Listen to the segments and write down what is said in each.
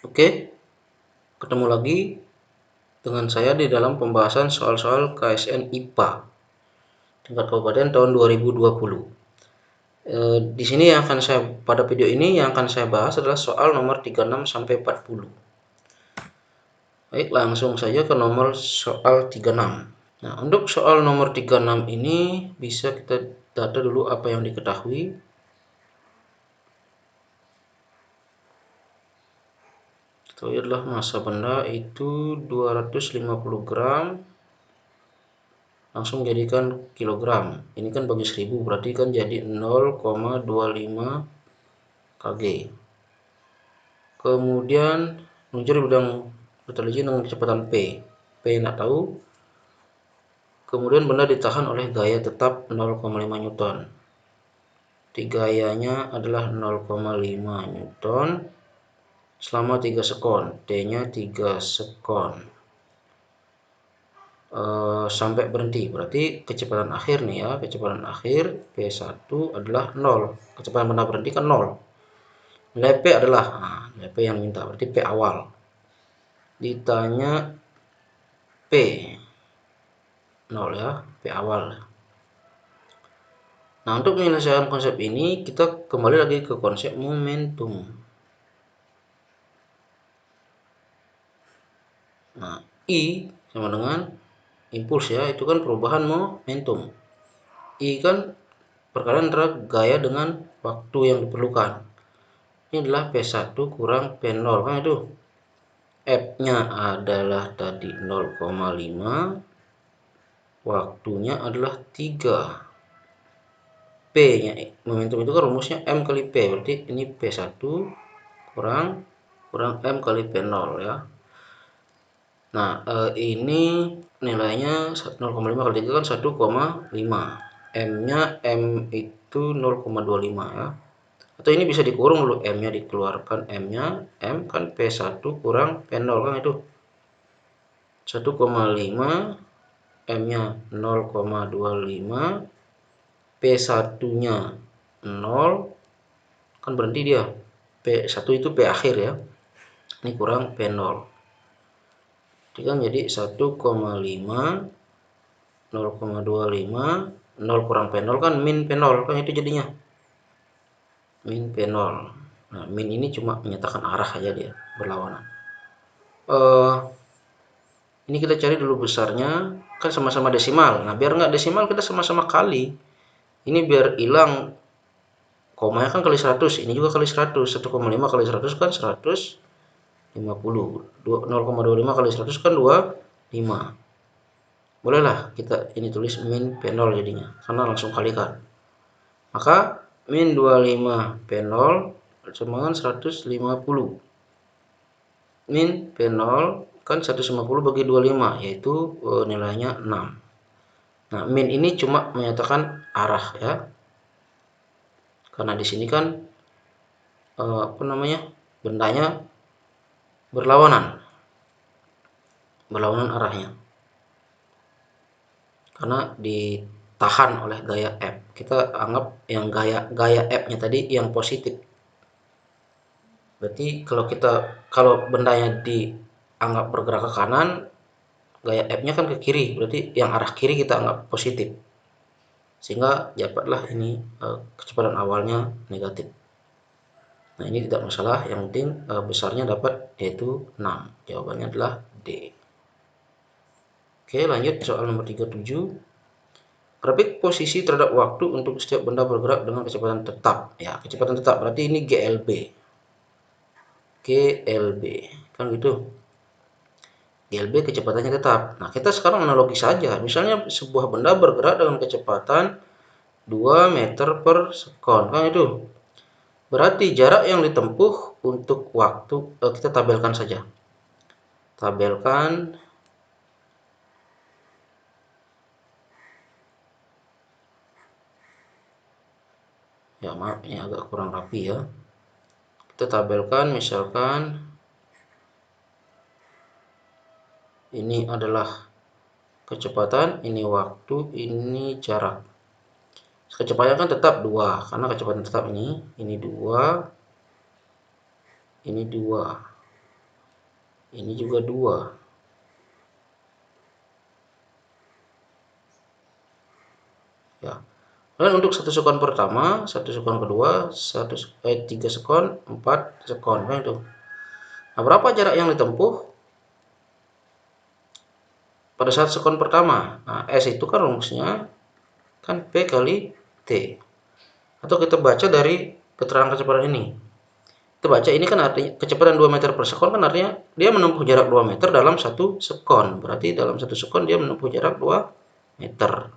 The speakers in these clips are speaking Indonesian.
Oke, ketemu lagi dengan saya di dalam pembahasan soal-soal KSN IPA tingkat kabupaten tahun 2020. Di sini pada video ini yang akan saya bahas adalah soal nomor 36 sampai 40. Baik, langsung saja ke nomor soal 36. Nah, untuk soal nomor 36 ini bisa kita data dulu apa yang diketahui. Itu adalah massa benda itu 250 gram, langsung jadikan kilogram. Ini kan bagi 1000 berarti kan jadi 0,25 kg. Kemudian meluncur di bidang intelijen dengan kecepatan P nggak tahu. Kemudian benda ditahan oleh gaya tetap 0,5 Newton. Gayanya adalah 0,5 Newton selama 3 sekon. T-nya 3 sekon. Sampai berhenti, berarti kecepatan akhir nih ya, kecepatan akhir P1 adalah 0. Kecepatan benda berhenti kan 0. Nilai P adalah, nilai P yang minta, berarti P awal. Ditanya P 0 ya, P awal. Nah, untuk menyelesaikan konsep ini, kita kembali lagi ke konsep momentum. Nah, I sama dengan impuls ya, itu kan perubahan momentum. I kan perkalian antara gaya dengan waktu yang diperlukan. Ini adalah P1 kurang P0 kan itu. F-nya adalah tadi 0,5, waktunya adalah 3. P-nya momentum itu kan rumusnya M kali P, berarti ini P1 kurang M kali P0 ya. Nah, ini nilainya 0,5 kali 3 kan 1,5. M-nya M itu 0,25 ya. Atau ini bisa dikurung dulu, M-nya dikeluarkan, M-nya M kan P1 kurang P0 kan itu 1,5, M-nya 0,25, P1-nya 0, kan berhenti dia. P1 itu P akhir ya. Ini kurang P0. Jadi kan jadi 1,5, 0,25, 0 kurang P0 kan min P0 kan itu jadinya. Min P0. Nah, min ini cuma menyatakan arah aja dia, berlawanan. Ini kita cari dulu besarnya, kan sama-sama desimal. Nah, biar nggak desimal kita sama-sama kali. Ini biar hilang komanya kan kali 100, ini juga kali 100. 1,5 kali 100 kan 150. 0,25 kali 100 kan 25. Bolehlah kita ini tulis min P0 jadinya, karena langsung kalikan. Maka min 25 P0 sama dengan 150. Min P0 kan 150 bagi 25, yaitu nilainya 6. Nah, min ini cuma menyatakan arah ya. Karena di sini kan bendanya berlawanan arahnya. Karena ditahan oleh gaya F. Kita anggap yang gaya F-nya tadi yang positif. Berarti kalau bendanya dianggap bergerak ke kanan, gaya F-nya kan ke kiri, berarti yang arah kiri kita anggap positif. Sehingga dapatlah ini kecepatan awalnya negatif. Nah, ini tidak masalah, yang penting besarnya dapat, yaitu 6. Jawabannya adalah D. Oke, lanjut soal nomor 37. Grafik posisi terhadap waktu untuk setiap benda bergerak dengan kecepatan tetap. Ya, kecepatan tetap berarti ini GLB. GLB. Kan gitu. GLB kecepatannya tetap. Nah, kita sekarang analogi saja. Misalnya sebuah benda bergerak dengan kecepatan 2 meter per sekon. Kan itu. Berarti jarak yang ditempuh untuk waktu, kita tabelkan saja. Tabelkan ya, maaf ini agak kurang rapi ya. Kita tabelkan misalkan ini adalah kecepatan, ini waktu, ini jarak. Kecepatan kan tetap 2, karena kecepatan tetap ini 2, ini 2. Ini juga 2. Ya. Dan untuk satu sekon pertama, satu sekon kedua, 3 sekon, 4 sekon, kan itu. Nah, berapa jarak yang ditempuh pada saat sekon pertama? Nah, S itu kan rumusnya kan P kali T. Atau kita baca dari keterangan kecepatan ini. Kita baca ini kan artinya kecepatan 2 meter per sekon kan artinya dia menempuh jarak 2 meter dalam 1 sekon. Berarti dalam 1 sekon dia menempuh jarak 2 meter.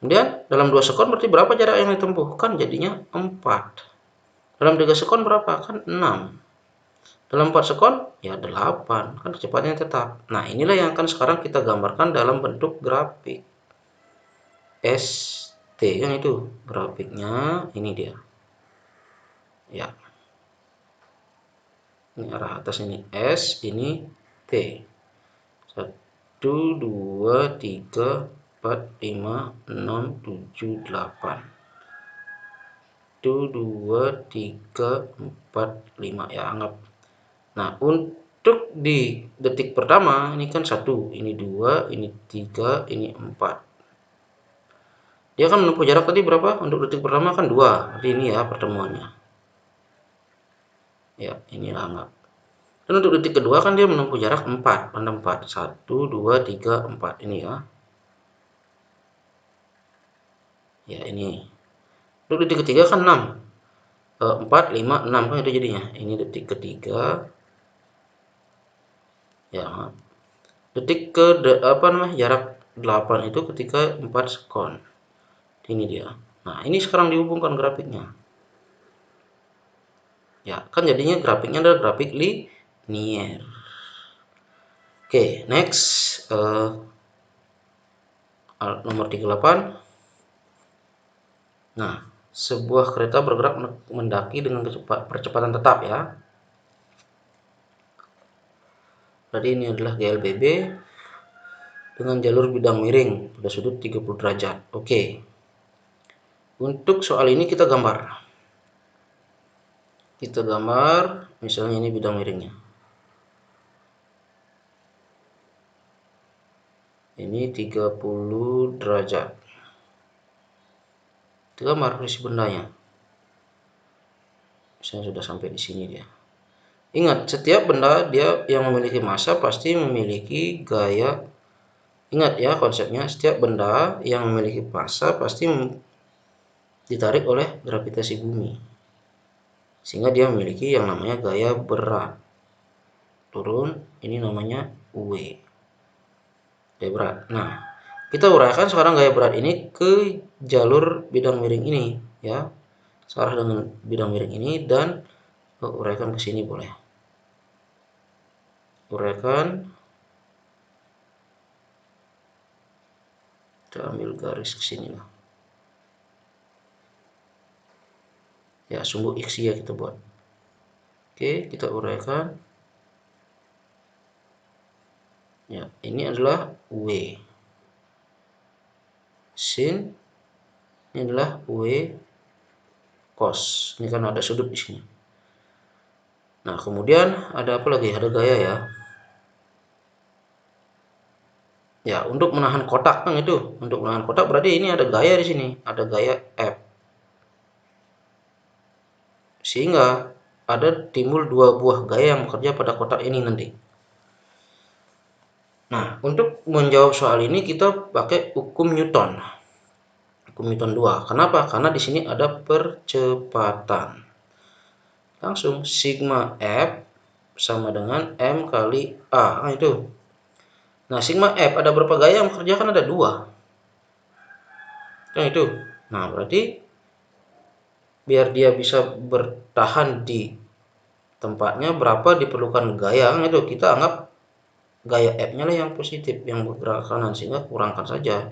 Kemudian dalam 2 sekon berarti berapa jarak yang ditempuh? Kan jadinya 4. Dalam 3 sekon berapa? Kan 6. Dalam 4 sekon ya 8. Kan kecepatannya tetap. Nah, inilah yang akan sekarang kita gambarkan dalam bentuk grafik. ST kan itu grafiknya, ini dia. Ya. Ini arah atas ini S, ini T. 1 2 3 4 5 6 7 8. 1 2 3 4 5 ya, anggap. Nah, untuk di detik pertama ini kan 1, ini 2, ini 3, ini 4. Dia kan menempuh jarak tadi berapa? Untuk detik pertama kan 2. Berarti ini ya pertemuannya. Ya, ini anggap. Dan untuk detik kedua kan dia menempuh jarak 4. Mana 4? 1 2 3 4 ini ya. Ya, ini. Untuk detik ketiga kan 6. 4 5 6 kan itu jadinya. Ini detik ketiga. Ya. Detik ke jarak 8 itu ketika 4 sekon. Ini dia. Nah, ini sekarang dihubungkan grafiknya. Ya, kan jadinya grafiknya adalah grafik linier. Oke, next. Nomor 38. Nah, sebuah kereta bergerak mendaki dengan percepatan tetap ya. Jadi ini adalah GLBB dengan jalur bidang miring pada sudut 30 derajat. Oke. Untuk soal ini kita gambar. Kita gambar, misalnya ini bidang miringnya. Ini 30 derajat. Kita gambar posisi bendanya. Misalnya sudah sampai di sini dia. Ingat, setiap benda dia yang memiliki massa pasti memiliki gaya. Ingat ya konsepnya, setiap benda yang memiliki massa pasti ditarik oleh gravitasi bumi. Sehingga dia memiliki yang namanya gaya berat. Turun, ini namanya W. Gaya berat. Nah, kita uraikan sekarang gaya berat ini ke jalur bidang miring ini ya. Searah dengan bidang miring ini dan uraikan ke sini boleh. Uraikan. Kita ambil garis ke sini lah. Ya, sumbu X ya kita buat. Oke, kita uraikan. Ya, ini adalah W. Sin. Ini adalah W cos. Ini kan ada sudut di sini. Nah, kemudian ada apa lagi? Ada gaya ya. Ya, untuk menahan kotak kan itu. Untuk menahan kotak berarti ini ada gaya di sini. Ada gaya F. Sehingga ada timbul 2 buah gaya yang bekerja pada kotak ini nanti. Nah, untuk menjawab soal ini kita pakai hukum Newton. Hukum Newton 2. Kenapa? Karena di sini ada percepatan. Langsung sigma F sama dengan M kali A. Nah, itu. Nah, sigma F ada berapa gaya yang bekerja? Kan ada 2. Nah, itu. Nah, berarti biar dia bisa bertahan di tempatnya berapa diperlukan gaya. Nah, itu kita anggap gaya F-nya lah yang positif, yang bergerak kanan, sehingga kurangkan saja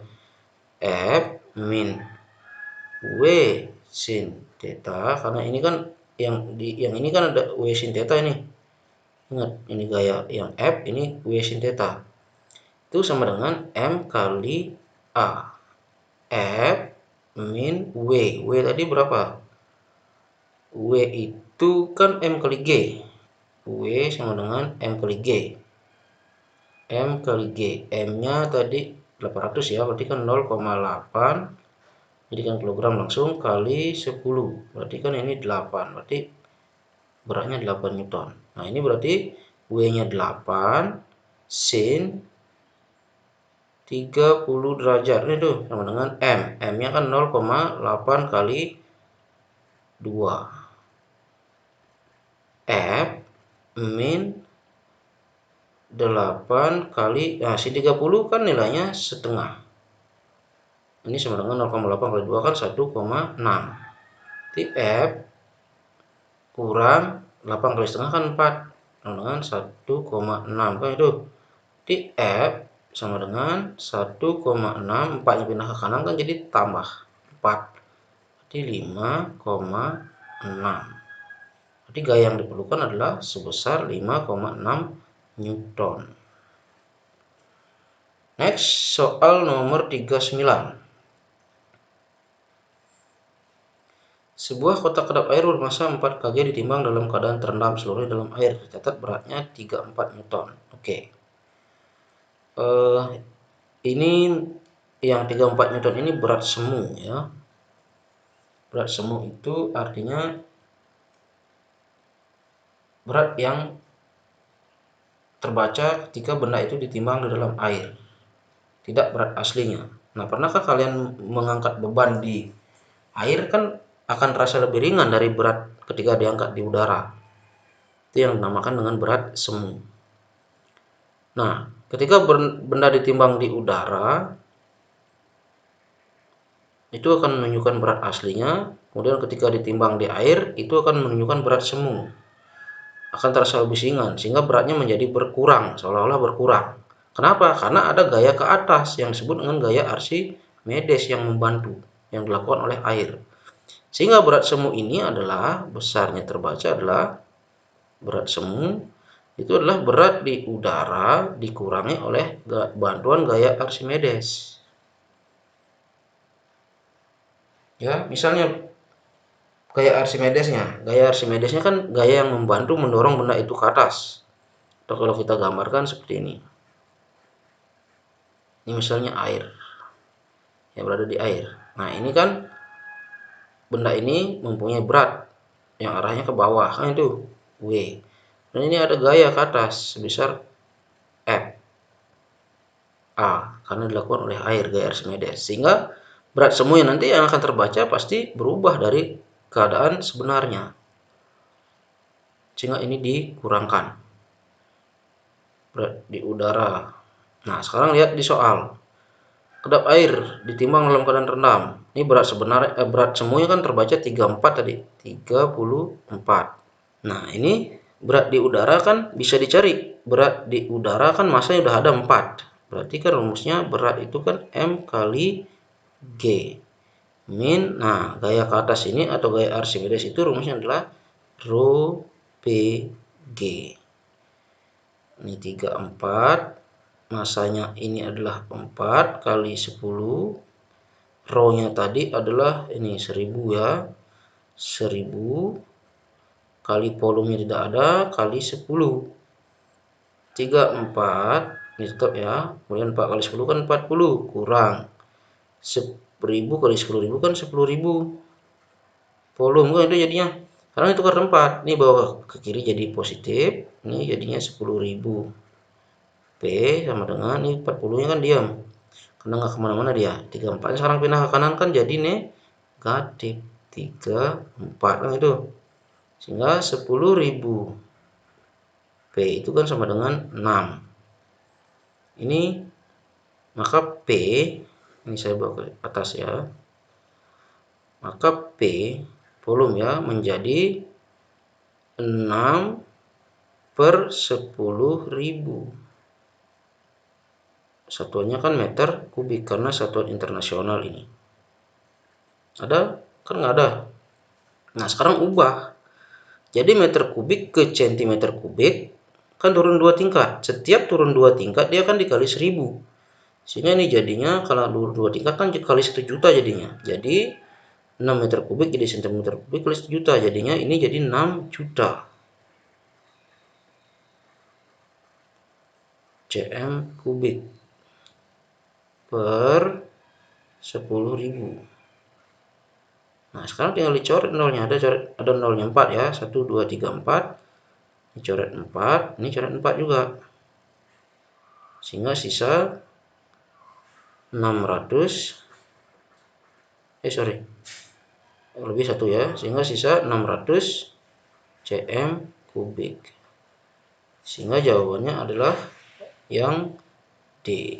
F min W sin theta, karena ini kan yang ini kan ada W sin theta ini. Ingat, ini gaya yang F, ini W sin theta. Itu sama dengan M kali A. F min W. W tadi berapa? W itu kan M kali G. W sama dengan M kali G. M kali G. M-nya tadi 800 ya, berarti kan 0,8. Jadi kan kilogram langsung kali 10. Berarti kan ini 8. Berarti beratnya 8 Newton. Nah, ini berarti W-nya 8 sin 30 derajat. Ini tuh sama dengan M. M-nya kan 0,8 kali 2. F min 8 kali, nah sin 30 kan nilainya setengah. Ini sama dengan 0,8 kali 2 kan 1,6. Jadi F kurang 8 kali setengah kan 4. Sama dengan 1,6 kan itu. Jadi F sama dengan 1,6. 4 nya pindah ke kanan kan jadi tambah 4. Jadi 5,6. Jadi gaya yang diperlukan adalah sebesar 5,6 Newton. Next, soal nomor 39. Sebuah kotak kedap air bermasa 4 kg ditimbang dalam keadaan terendam seluruhnya dalam air. Tercatat beratnya 34 Newton. Oke. Ini yang 34 Newton ini berat semu ya. Berat semu itu artinya berat yang terbaca ketika benda itu ditimbang di dalam air. Tidak berat aslinya. Nah, pernahkah kalian mengangkat beban di air? Kan akan terasa lebih ringan dari berat ketika diangkat di udara. Itu yang dinamakan dengan berat semu. Nah, ketika benda ditimbang di udara, itu akan menunjukkan berat aslinya. Kemudian ketika ditimbang di air, itu akan menunjukkan berat semu. Akan terasa lebih ringan, sehingga beratnya menjadi berkurang, seolah-olah berkurang. Kenapa? Karena ada gaya ke atas yang disebut dengan gaya Archimedes yang membantu, yang dilakukan oleh air. Sehingga berat semu ini adalah, besarnya terbaca adalah berat semu, itu adalah berat di udara dikurangi oleh bantuan gaya Archimedes. Ya, misalnya gaya Archimedesnya kan gaya yang membantu mendorong benda itu ke atas. Atau kalau kita gambarkan seperti ini. Ini misalnya air. Ya, berada di air. Nah, ini kan benda ini mempunyai berat yang arahnya ke bawah, kan itu W. Dan ini ada gaya ke atas sebesar F A karena dilakukan oleh air, gaya Archimedes. Sehingga berat semu yang nanti yang akan terbaca pasti berubah dari keadaan sebenarnya. Sehingga ini dikurangkan berat di udara. Nah, sekarang lihat di soal. Kedap air ditimbang dalam keadaan rendam. Ini berat sebenarnya berat semuanya kan terbaca 34 tadi. 34. Nah, ini berat di udara kan bisa dicari. Berat di udara kan masanya udah ada 4. Berarti kan rumusnya berat itu kan M kali G. Min, nah gaya ke atas ini atau gaya Archimedes itu rumusnya adalah Rho PG. Ini 34. Masanya ini adalah 4 kali 10. Rho-nya tadi adalah ini 1000 ya. 1000 kali volumenya tidak ada kali 10. 34 ini tetap ya. Kemudian 4 kali 10 kan 40 kurang 1000 kali 10.000 kan 10.000 volume kan itu jadinya. Sekarang itu tukar tempat. Ini bawa ke kiri jadi positif. Ini jadinya 10.000. P sama dengan ini 40-nya kan diam. Karena nggak kemana-mana dia. 34 sekarang pindah ke kanan kan jadi negatif 34 kan itu. Sehingga 10.000 P itu kan sama dengan 6. Ini maka P, ini saya bawa ke atas ya. Maka P volume ya menjadi 6 per 10.000. Satuannya kan meter kubik karena satuan internasional ini. Ada? Kan nggak ada. Nah, sekarang ubah. Jadi meter kubik ke centimeter kubik kan turun 2 tingkat. Setiap turun 2 tingkat dia kan dikali 1000. Sehingga ini jadinya kalau turun 2 tingkat kan dikali 1 juta jadinya. Jadi 6 meter kubik jadi centimeter kubik kali 1 juta. Jadinya ini jadi 6 juta. cm kubik per 10.000. Nah, sekarang tinggal dicoret nolnya. Ada nolnya 4 ya. 1, 2, 3, 4. Dicoret 4. Ini coret 4 juga. Sehingga sisa 600. Lebih 1 ya. Sehingga sisa 600 cm kubik. Sehingga jawabannya adalah yang D.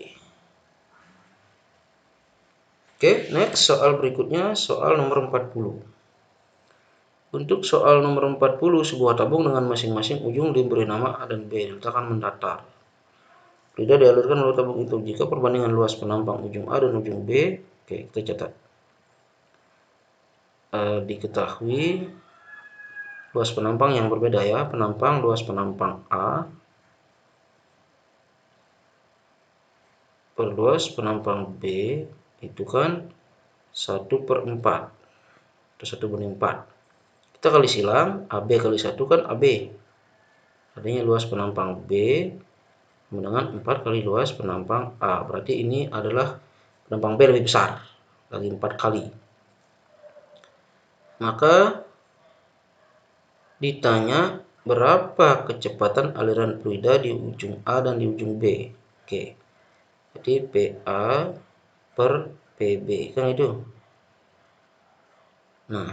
Oke, next soal berikutnya, soal nomor 40. Untuk soal nomor 40, sebuah tabung dengan masing-masing ujung diberi nama A dan B, diletakkan mendatar. Fluida dialirkan melalui tabung itu. Jika perbandingan luas penampang ujung A dan ujung B, oke, kita catat. Diketahui luas penampang yang berbeda ya. Luas penampang A per luas penampang B itu kan 1/4 atau 1/4. Kita kali silang, AB kali 1 kan AB. Artinya luas penampang B sama dengan 4 kali luas penampang A. Berarti ini adalah penampang B lebih besar, lagi 4 kali. Maka ditanya berapa kecepatan aliran fluida di ujung A dan di ujung B. Oke. Jadi PA per PB kan itu. Nah,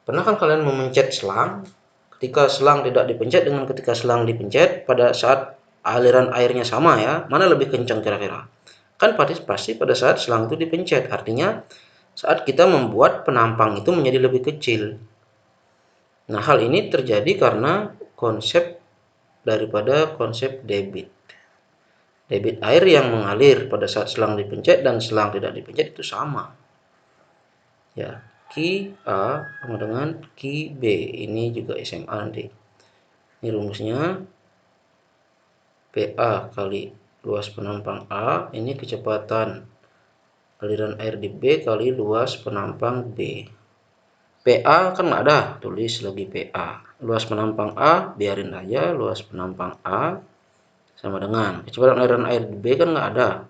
pernah kan kalian memencet selang? Ketika selang tidak dipencet dengan ketika selang dipencet pada saat aliran airnya sama ya, mana lebih kencang kira-kira? Kan pasti pada saat selang itu dipencet. Artinya saat kita membuat penampang itu menjadi lebih kecil. Nah, hal ini terjadi karena konsep debit. Debit air yang mengalir pada saat selang dipencet dan selang tidak dipencet itu sama. Ya, QA sama dengan QB. Ini juga SMA nanti. Ini rumusnya PA kali luas penampang A, ini kecepatan aliran air di B kali luas penampang B. PA kan nggak ada, tulis lagi PA. Luas penampang A, biarin aja, luas penampang A sama dengan kecepatan aliran air di B kan nggak ada,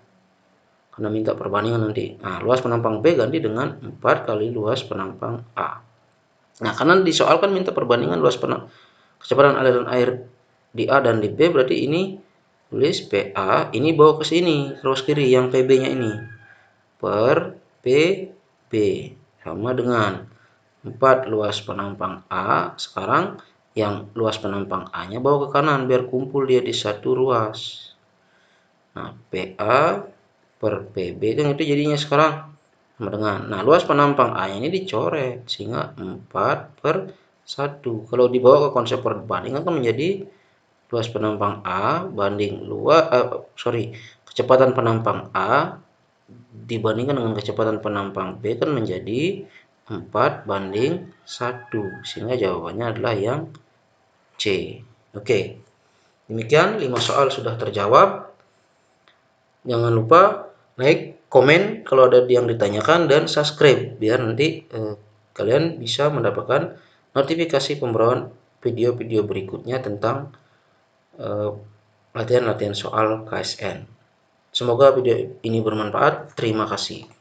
karena minta perbandingan nanti. Nah, luas penampang B ganti dengan 4 kali luas penampang A. Nah, karena di soal kan minta perbandingan kecepatan aliran air di A dan di B, berarti ini tulis PA, ini bawa ke sini, terus kiri yang PB-nya ini. Per PB sama dengan 4 luas penampang A. Sekarang yang luas penampang A-nya bawa ke kanan biar kumpul dia di satu ruas. Nah, PA per PB kan itu jadinya sekarang sama dengan. Nah, luas penampang A-nya ini dicoret sehingga 4/1. Kalau dibawa ke konsep perbandingan kan menjadi luas penampang A banding kecepatan penampang A dibandingkan dengan kecepatan penampang B kan menjadi 4/1, sehingga jawabannya adalah yang C. Oke, demikian 5 soal sudah terjawab. Jangan lupa like, komen kalau ada yang ditanyakan, dan subscribe biar nanti kalian bisa mendapatkan notifikasi pembaruan video-video berikutnya tentang latihan-latihan soal KSN. Semoga video ini bermanfaat. Terima kasih.